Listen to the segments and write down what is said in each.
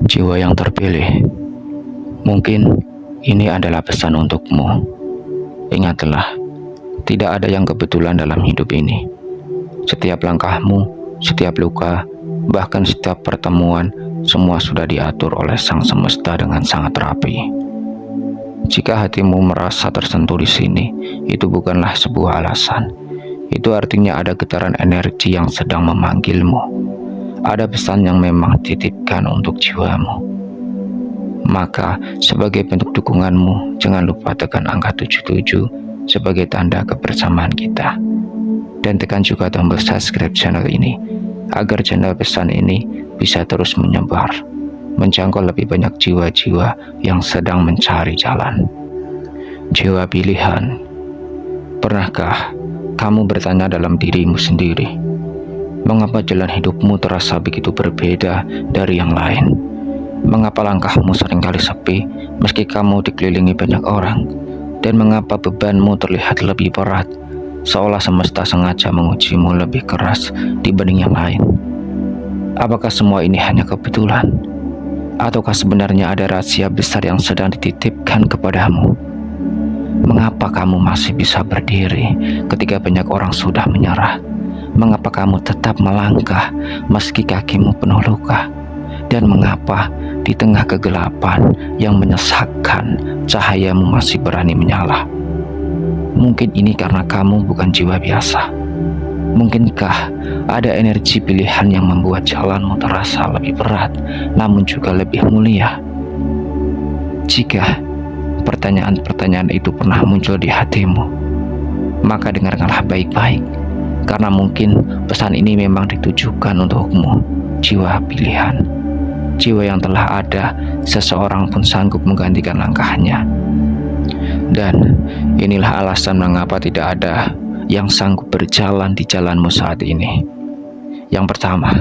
Jiwa yang terpilih, mungkin ini adalah pesan untukmu. Ingatlah, tidak ada yang kebetulan dalam hidup ini. Setiap langkahmu, setiap luka, bahkan setiap pertemuan, semua sudah diatur oleh Sang Semesta dengan sangat rapi. Jika hatimu merasa tersentuh di sini, itu bukanlah sebuah alasan. Itu artinya ada getaran energi yang sedang memanggilmu. Ada pesan yang memang dititipkan untuk jiwamu. Maka, sebagai bentuk dukunganmu, jangan lupa tekan angka 77 sebagai tanda kebersamaan kita. Dan tekan juga tombol subscribe channel ini, agar channel pesan ini bisa terus menyebar, menjangkau lebih banyak jiwa-jiwa yang sedang mencari jalan. Jiwa pilihan. Pernahkah kamu bertanya dalam dirimu sendiri, mengapa jalan hidupmu terasa begitu berbeda dari yang lain? Mengapa langkahmu seringkali sepi meski kamu dikelilingi banyak orang? Dan mengapa bebanmu terlihat lebih berat, seolah semesta sengaja mengujimu lebih keras dibanding yang lain? Apakah semua ini hanya kebetulan? Ataukah sebenarnya ada rahasia besar yang sedang dititipkan kepadamu? Mengapa kamu masih bisa berdiri ketika banyak orang sudah menyerah? Mengapa kamu tetap melangkah meski kakimu penuh luka? Dan mengapa di tengah kegelapan yang menyesakkan, cahayamu masih berani menyala? Mungkin ini karena kamu bukan jiwa biasa. Mungkinkah ada energi pilihan yang membuat jalanmu terasa lebih berat, namun juga lebih mulia? Jika pertanyaan-pertanyaan itu pernah muncul di hatimu, maka dengarkanlah baik-baik, karena mungkin pesan ini memang ditujukan untukmu, jiwa pilihan. Jiwa yang telah ada, seseorang pun sanggup menggantikan langkahnya. Dan inilah alasan mengapa tidak ada yang sanggup berjalan di jalanmu saat ini. Yang pertama,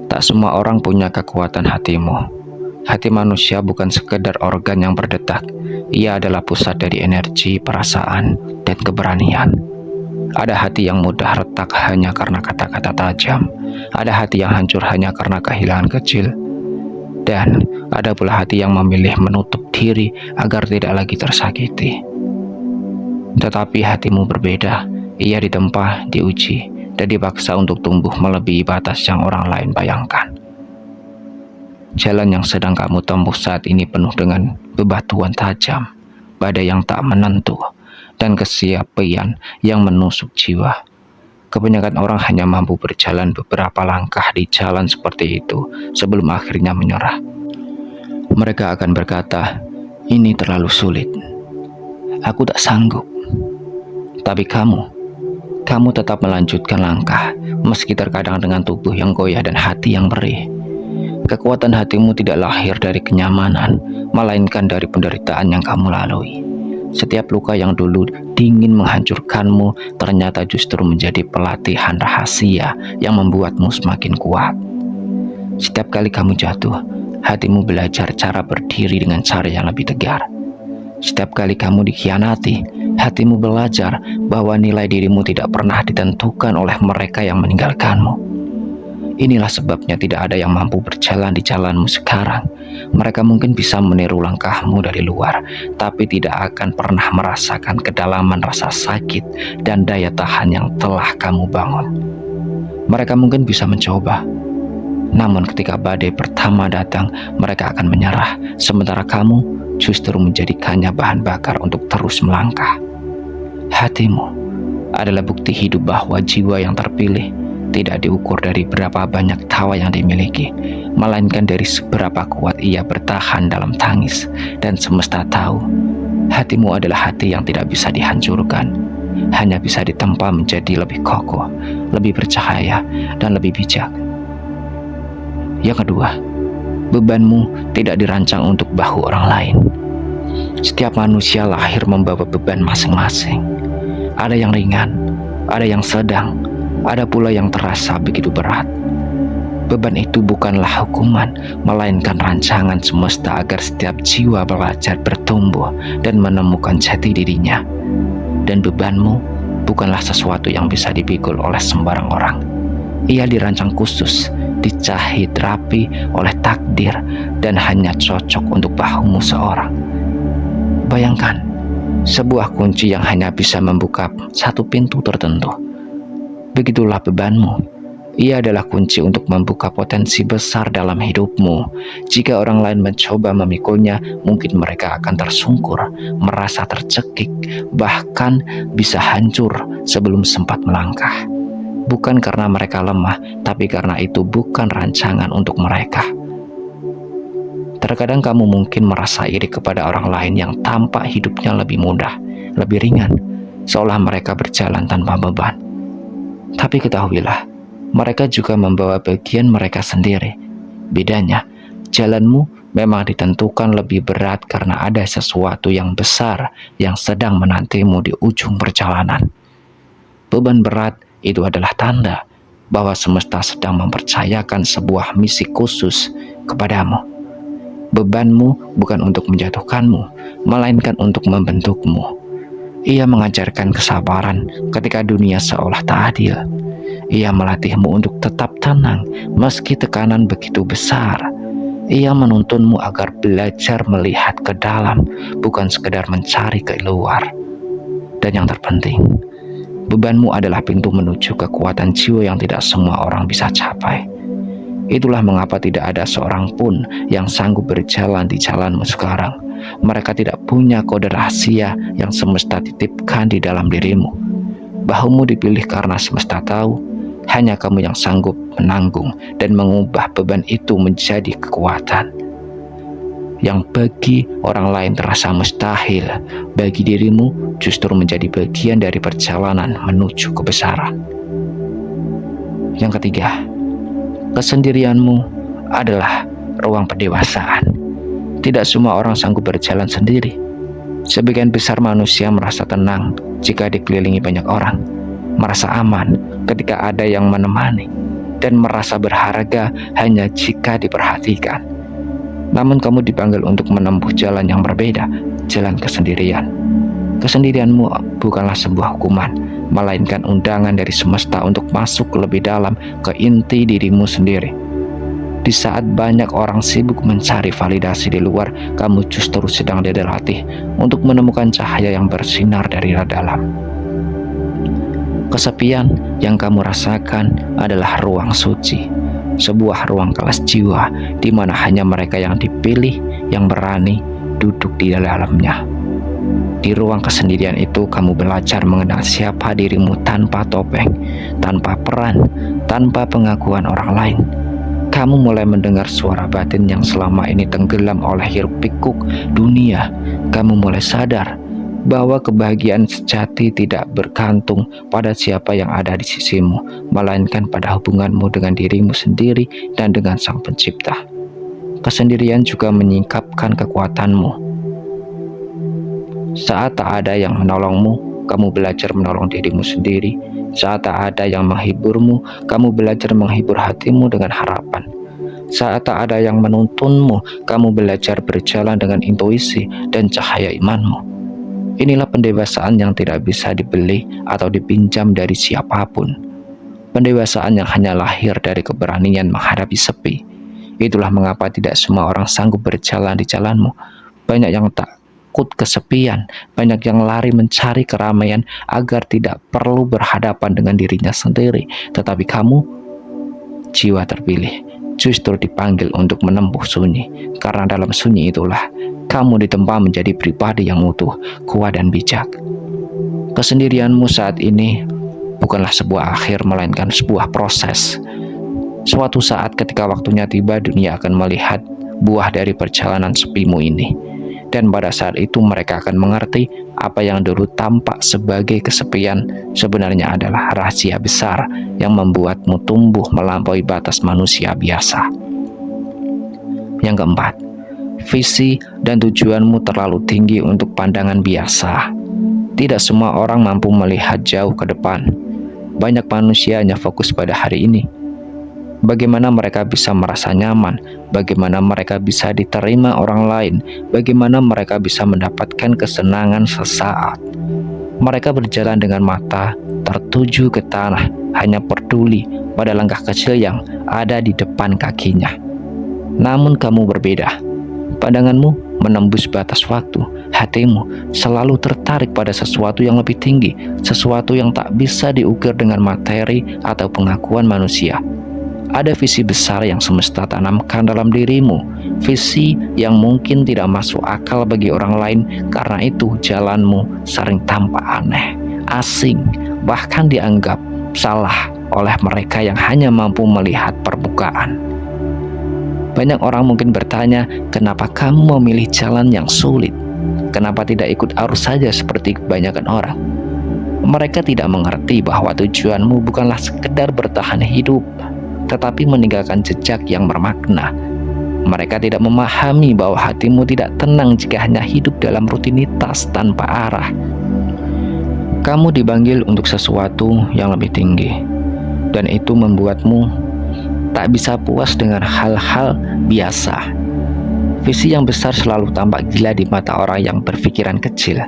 tak semua orang punya kekuatan hatimu. Hati manusia bukan sekedar organ yang berdetak. Ia adalah pusat dari energi, perasaan, dan keberanian. Ada hati yang mudah retak hanya karena kata-kata tajam. Ada hati yang hancur hanya karena kehilangan kecil. Dan ada pula hati yang memilih menutup diri agar tidak lagi tersakiti. Tetapi hatimu berbeda. Ia ditempa, diuji, dan dipaksa untuk tumbuh melebihi batas yang orang lain bayangkan. Jalan yang sedang kamu tempuh saat ini penuh dengan bebatuan tajam, badai yang tak menentu, dan kesepian yang menusuk jiwa. Kebanyakan orang hanya mampu berjalan beberapa langkah di jalan seperti itu sebelum akhirnya menyerah. Mereka akan berkata, "Ini terlalu sulit. Aku tak sanggup." Tapi kamu tetap melanjutkan langkah, meski terkadang dengan tubuh yang goyah dan hati yang perih. Kekuatan hatimu tidak lahir dari kenyamanan, melainkan dari penderitaan yang kamu lalui. Setiap luka yang dulu dingin menghancurkanmu ternyata justru menjadi pelatihan rahasia yang membuatmu semakin kuat. Setiap kali kamu jatuh, hatimu belajar cara berdiri dengan cara yang lebih tegar. Setiap kali kamu dikhianati, hatimu belajar bahwa nilai dirimu tidak pernah ditentukan oleh mereka yang meninggalkanmu. Inilah sebabnya tidak ada yang mampu berjalan di jalanmu sekarang. Mereka mungkin bisa meniru langkahmu dari luar, tapi tidak akan pernah merasakan kedalaman rasa sakit dan daya tahan yang telah kamu bangun. Mereka mungkin bisa mencoba, namun ketika badai pertama datang, mereka akan menyerah, sementara kamu justru menjadikannya bahan bakar untuk terus melangkah. Hatimu adalah bukti hidup bahwa jiwa yang terpilih tidak diukur dari berapa banyak tawa yang dimiliki, melainkan dari seberapa kuat ia bertahan dalam tangis. Dan semesta tahu, hatimu adalah hati yang tidak bisa dihancurkan, hanya bisa ditempa menjadi lebih kokoh, lebih bercahaya, dan lebih bijak. Yang kedua, bebanmu tidak dirancang untuk bahu orang lain. Setiap manusia lahir membawa beban masing-masing. Ada yang ringan, ada yang sedang, ada pula yang terasa begitu berat. Beban itu bukanlah hukuman, melainkan rancangan semesta agar setiap jiwa belajar bertumbuh dan menemukan jati dirinya. Dan bebanmu bukanlah sesuatu yang bisa dipikul oleh sembarang orang. Ia dirancang khusus, dicahit rapi oleh takdir dan hanya cocok untuk bahumu seorang. Bayangkan, sebuah kunci yang hanya bisa membuka satu pintu tertentu. Begitulah bebanmu. Ia adalah kunci untuk membuka potensi besar dalam hidupmu. Jika orang lain mencoba memikulnya, mungkin mereka akan tersungkur, merasa tercekik, bahkan bisa hancur sebelum sempat melangkah. Bukan karena mereka lemah, tapi karena itu bukan rancangan untuk mereka. Terkadang kamu mungkin merasa iri kepada orang lain yang tampak hidupnya lebih mudah, lebih ringan, seolah mereka berjalan tanpa beban. Tapi ketahuilah, mereka juga membawa bagian mereka sendiri. Bedanya, jalanmu memang ditentukan lebih berat karena ada sesuatu yang besar yang sedang menantimu di ujung perjalanan. Beban berat itu adalah tanda bahwa semesta sedang mempercayakan sebuah misi khusus kepadamu. Bebanmu bukan untuk menjatuhkanmu, melainkan untuk membentukmu. Ia mengajarkan kesabaran ketika dunia seolah tak adil. Ia melatihmu untuk tetap tenang meski tekanan begitu besar. Ia menuntunmu agar belajar melihat ke dalam, bukan sekedar mencari ke luar. Dan yang terpenting, bebanmu adalah pintu menuju kekuatan jiwa yang tidak semua orang bisa capai. Itulah mengapa tidak ada seorang pun yang sanggup berjalan di jalanmu sekarang. Mereka tidak punya kode rahasia yang semesta titipkan di dalam dirimu. Bahumu dipilih karena semesta tahu hanya kamu yang sanggup menanggung dan mengubah beban itu menjadi kekuatan. Yang bagi orang lain terasa mustahil, bagi dirimu justru menjadi bagian dari perjalanan menuju kebesaran. Yang ketiga, kesendirianmu adalah ruang pendewasaan. Tidak semua orang sanggup berjalan sendiri. Sebagian besar manusia merasa tenang jika dikelilingi banyak orang, merasa aman ketika ada yang menemani, dan merasa berharga hanya jika diperhatikan. Namun kamu dipanggil untuk menempuh jalan yang berbeda, jalan kesendirian. Kesendirianmu bukanlah sebuah hukuman, melainkan undangan dari semesta untuk masuk lebih dalam ke inti dirimu sendiri. Di saat banyak orang sibuk mencari validasi di luar, kamu justru sedang dilatih untuk menemukan cahaya yang bersinar dari dalam. Kesepian yang kamu rasakan adalah ruang suci, sebuah ruang kelas jiwa di mana hanya mereka yang dipilih yang berani duduk di dalamnya. Di ruang kesendirian itu kamu belajar mengenal siapa dirimu tanpa topeng, tanpa peran, tanpa pengakuan orang lain. Kamu mulai mendengar suara batin yang selama ini tenggelam oleh hiruk-pikuk dunia. Kamu mulai sadar bahwa kebahagiaan sejati tidak bergantung pada siapa yang ada di sisimu, melainkan pada hubunganmu dengan dirimu sendiri dan dengan Sang Pencipta. Kesendirian juga menyingkapkan kekuatanmu. Saat tak ada yang menolongmu, kamu belajar menolong dirimu sendiri. Saat tak ada yang menghiburmu, kamu belajar menghibur hatimu dengan harapan. Saat tak ada yang menuntunmu, kamu belajar berjalan dengan intuisi dan cahaya imanmu. Inilah pendewasaan yang tidak bisa dibeli atau dipinjam dari siapapun. Pendewasaan yang hanya lahir dari keberanian menghadapi sepi. Itulah mengapa tidak semua orang sanggup berjalan di jalanmu. Banyak yang takut kesepian, banyak yang lari mencari keramaian agar tidak perlu berhadapan dengan dirinya sendiri. Tetapi kamu, jiwa terpilih, justru dipanggil untuk menempuh sunyi, karena dalam sunyi itulah kamu ditempa menjadi pribadi yang utuh, kuat dan bijak. Kesendirianmu saat ini bukanlah sebuah akhir, melainkan sebuah proses. Suatu saat ketika waktunya tiba, dunia akan melihat buah dari perjalanan sepimu ini. Dan pada saat itu mereka akan mengerti apa yang dulu tampak sebagai kesepian sebenarnya adalah rahasia besar yang membuatmu tumbuh melampaui batas manusia biasa. Yang keempat, visi dan tujuanmu terlalu tinggi untuk pandangan biasa. Tidak semua orang mampu melihat jauh ke depan. Banyak manusia hanya fokus pada hari ini. Bagaimana mereka bisa merasa nyaman, bagaimana mereka bisa diterima orang lain, bagaimana mereka bisa mendapatkan kesenangan sesaat. Mereka berjalan dengan mata tertuju ke tanah, hanya peduli pada langkah kecil yang ada di depan kakinya. Namun kamu berbeda. Pandanganmu menembus batas waktu. Hatimu selalu tertarik pada sesuatu yang lebih tinggi, sesuatu yang tak bisa diukir dengan materi atau pengakuan manusia. Ada visi besar yang semesta tanamkan dalam dirimu, visi yang mungkin tidak masuk akal bagi orang lain. Karena itu jalanmu sering tampak aneh, asing, bahkan dianggap salah oleh mereka yang hanya mampu melihat permukaan. Banyak orang mungkin bertanya, kenapa kamu memilih jalan yang sulit? Kenapa tidak ikut arus saja seperti kebanyakan orang? Mereka tidak mengerti bahwa tujuanmu bukanlah sekedar bertahan hidup, tetapi meninggalkan jejak yang bermakna. Mereka tidak memahami bahwa hatimu tidak tenang jika hanya hidup dalam rutinitas tanpa arah. Kamu dipanggil untuk sesuatu yang lebih tinggi, dan itu membuatmu tak bisa puas dengan hal-hal biasa. Visi yang besar selalu tampak gila di mata orang yang berpikiran kecil,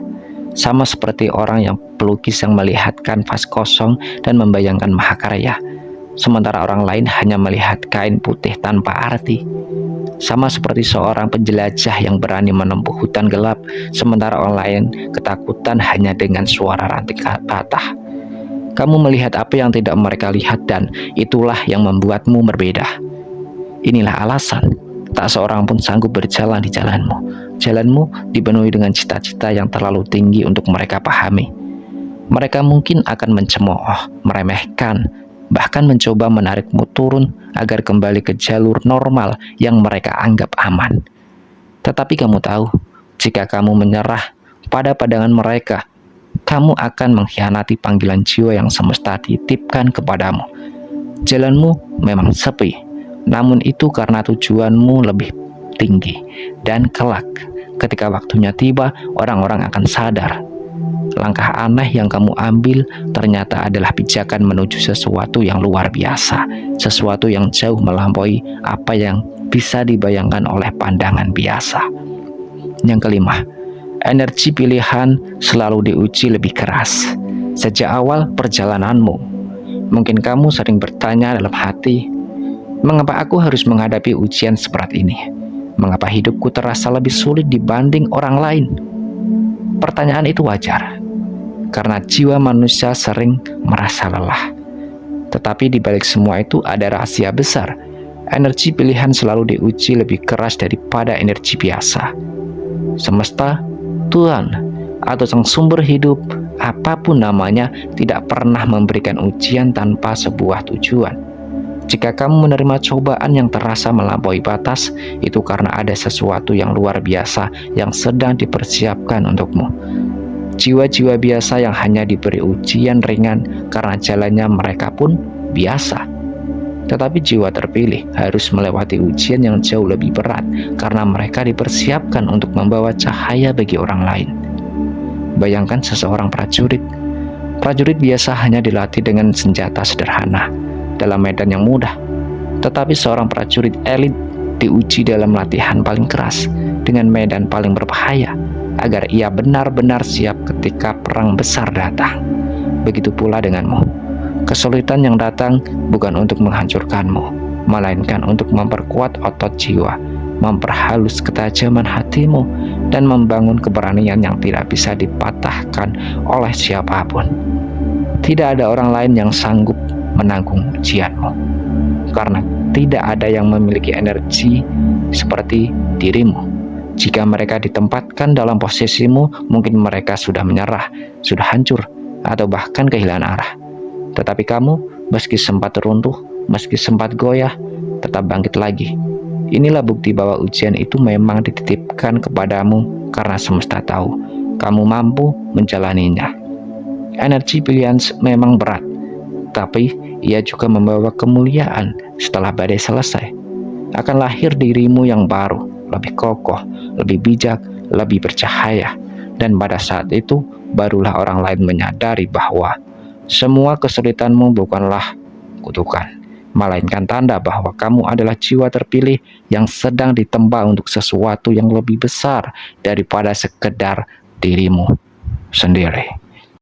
sama seperti orang yang pelukis yang melihat kanvas kosong dan membayangkan mahakarya, sementara orang lain hanya melihat kain putih tanpa arti. Sama seperti seorang penjelajah yang berani menempuh hutan gelap, sementara orang lain ketakutan hanya dengan suara ranting patah. Kamu melihat apa yang tidak mereka lihat, dan itulah yang membuatmu berbeda. Inilah alasan tak seorang pun sanggup berjalan di jalanmu. Jalanmu dipenuhi dengan cita-cita yang terlalu tinggi untuk mereka pahami. Mereka mungkin akan mencemooh, meremehkan, bahkan mencoba menarikmu turun agar kembali ke jalur normal yang mereka anggap aman. Tetapi kamu tahu, jika kamu menyerah pada pandangan mereka, kamu akan mengkhianati panggilan jiwa yang semesta titipkan kepadamu. Jalanmu memang sepi, namun itu karena tujuanmu lebih tinggi. Dan kelak, ketika waktunya tiba, orang-orang akan sadar langkah aneh yang kamu ambil ternyata adalah pijakan menuju sesuatu yang luar biasa, sesuatu yang jauh melampaui apa yang bisa dibayangkan oleh pandangan biasa. Yang kelima, energi pilihan selalu diuji lebih keras. Sejak awal perjalananmu, mungkin kamu sering bertanya dalam hati, mengapa aku harus menghadapi ujian seperti ini? Mengapa hidupku terasa lebih sulit dibanding orang lain? Pertanyaan itu wajar, karena jiwa manusia sering merasa lelah. Tetapi di balik semua itu ada rahasia besar. Energi pilihan selalu diuji lebih keras daripada energi biasa. Semesta, Tuhan, atau sang sumber hidup, apapun namanya, tidak pernah memberikan ujian tanpa sebuah tujuan. Jika kamu menerima cobaan yang terasa melampaui batas, itu karena ada sesuatu yang luar biasa yang sedang dipersiapkan untukmu. Jiwa-jiwa biasa yang hanya diberi ujian ringan karena jalannya mereka pun biasa. Tetapi jiwa terpilih harus melewati ujian yang jauh lebih berat karena mereka dipersiapkan untuk membawa cahaya bagi orang lain. Bayangkan seseorang prajurit. Prajurit biasa hanya dilatih dengan senjata sederhana dalam medan yang mudah. Tetapi seorang prajurit elit diuji dalam latihan paling keras dengan medan paling berbahaya agar ia benar-benar siap ketika perang besar datang. Begitu pula denganmu. Kesulitan yang datang bukan untuk menghancurkanmu, melainkan untuk memperkuat otot jiwa, memperhalus ketajaman hatimu, dan membangun keberanian yang tidak bisa dipatahkan oleh siapapun. Tidak ada orang lain yang sanggup menanggung ujianmu, karena tidak ada yang memiliki energi seperti dirimu. Jika mereka ditempatkan dalam posisimu, mungkin mereka sudah menyerah, sudah hancur, atau bahkan kehilangan arah. Tetapi kamu, meski sempat runtuh, meski sempat goyah, tetap bangkit lagi. Inilah bukti bahwa ujian itu memang dititipkan kepadamu karena semesta tahu kamu mampu menjalaninya. Energi pilihan memang berat, tapi ia juga membawa kemuliaan. Setelah badai selesai, akan lahir dirimu yang baru, lebih kokoh, lebih bijak, lebih bercahaya. Dan pada saat itu, barulah orang lain menyadari bahwa semua kesulitanmu bukanlah kutukan, melainkan tanda bahwa kamu adalah jiwa terpilih yang sedang ditempa untuk sesuatu yang lebih besar daripada sekedar dirimu sendiri.